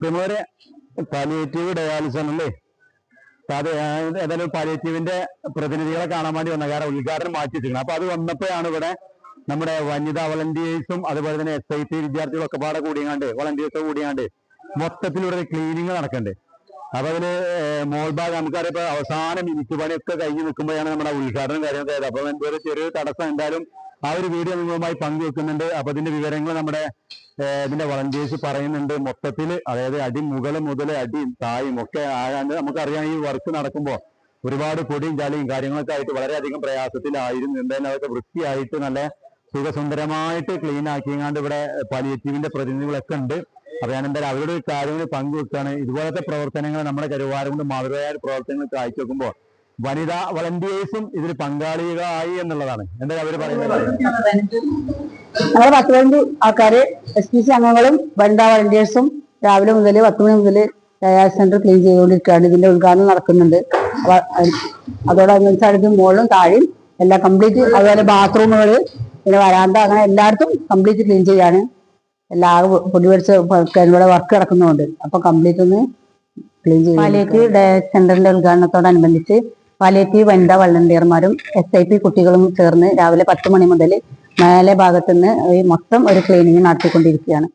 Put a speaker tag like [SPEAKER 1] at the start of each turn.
[SPEAKER 1] പ്രിമോരെ palliative dialysis ആണല്ലേ. അത് ഏതായാലും പാലിയേറ്റീവിന്റെ പ്രതിനിധികളെ കാണാൻ വേണ്ടി വന്ന കാരണം ഉദ്ഘാടനം മാറ്റി വെച്ചിരിക്കണം. അപ്പൊ അത് വന്നപ്പോഴാണ് ഇവിടെ നമ്മുടെ വനിതാ വളണ്ടിയേഴ്സും അതുപോലെ തന്നെ SIT വിദ്യാർത്ഥികളൊക്കെ പാടെ കൂടിയാണ്ട് വളണ്ടിയേഴ്സ് കൂടിയാണ്ട് മൊത്തത്തിലൂടെ ക്ലീനിങ് നടക്കണ്ടേ. അപ്പൊ അതില് മോൾഭാഗം നമുക്കറിയാം ഇപ്പൊ അവസാന മിനിറ്റ് പണിയൊക്കെ കഴിഞ്ഞ് നിൽക്കുമ്പോഴാണ് നമ്മുടെ ഉദ്ഘാടനം കാര്യമൊക്കെ ആയത്. അപ്പൊ എന്തോ ചെറിയൊരു തടസ്സം എന്തായാലും ആ ഒരു വീഡിയോ നിങ്ങളുമായി പങ്കുവെക്കുന്നുണ്ട്. അപ്പൊ ഇതിന്റെ വിവരങ്ങൾ നമ്മുടെ ഇതിന്റെ വളണ്ടിയേഴ്സ് പറയുന്നുണ്ട്. മൊത്തത്തിൽ അതായത് അടി മുകളിൽ മുതൽ അടിയും തായും ഒക്കെ ആകാണ്ട് നമുക്കറിയാം ഈ വർക്ക് നടക്കുമ്പോൾ ഒരുപാട് പൊടിയും ചളിയും കാര്യങ്ങളൊക്കെ ആയിട്ട് വളരെയധികം പ്രയാസത്തിലായിരുന്നു. എന്തായാലും അതൊക്കെ വൃത്തിയായിട്ട് നല്ല സുഖസുന്ദരമായിട്ട് ക്ലീൻ ആക്കിയങ്ങാണ്ട് ഇവിടെ പാലിയേറ്റീവിന്റെ പ്രതിനിധികളൊക്കെ ഉണ്ട്. അപ്പൊ ഞാൻ എന്തായാലും അവരുടെ കാര്യങ്ങൾ പങ്കുവെക്കാണ്. ഇതുപോലത്തെ പ്രവർത്തനങ്ങൾ നമ്മുടെ കരുവാരം കൊണ്ട് മാതൃകയായ പ്രവർത്തനങ്ങൾ കാഴ്ചവെക്കുമ്പോൾ വനിതാ വളണ്ടിയേഴ്സും ഇതിൽ പങ്കാളികളായി എന്നുള്ളതാണ്. എന്താ അവര് പറയുന്നത്?
[SPEAKER 2] ഞങ്ങൾ 10-15 ആൾക്കാര് SPC അംഗങ്ങളും വനിതാ വളണ്ടിയേഴ്സും രാവിലെ മുതൽ 10 മണി മുതൽ ഡയാലിസിസ് സെന്റർ ക്ലീൻ ചെയ്തുകൊണ്ടിരിക്കുകയാണ്. ഇതിന്റെ ഉദ്ഘാടനം നടക്കുന്നുണ്ട്. അതോടനുസരിച്ച് മുകളിലും താഴെയും എല്ലാം കംപ്ലീറ്റ്, അതുപോലെ ബാത്റൂമുകൾ പിന്നെ വരാന്ത അങ്ങനെ എല്ലായിടത്തും കംപ്ലീറ്റ് ക്ലീൻ ചെയ്യാണ്. എല്ലാവരും പൊടി പിടിച്ച് ഇവിടെ വർക്ക് നടക്കുന്നുണ്ട്. അപ്പൊ കംപ്ലീറ്റ് ഒന്ന് ക്ലീൻ ചെയ്യും. പാലിയേറ്റീവ് ഡയാലിസിസ് സെന്ററിന്റെ ഉദ്ഘാടനത്തോടനുബന്ധിച്ച് പാലിയേറ്റീവ് വനിതാ വളണ്ടിയർമാരും SIP കുട്ടികളും ചേർന്ന് രാവിലെ 10 മണി മുതൽ മേലെ ഭാഗത്തുനിന്ന് മൊത്തം ഒരു ക്ലീനിങ് നടത്തിക്കൊണ്ടിരിക്കുകയാണ്.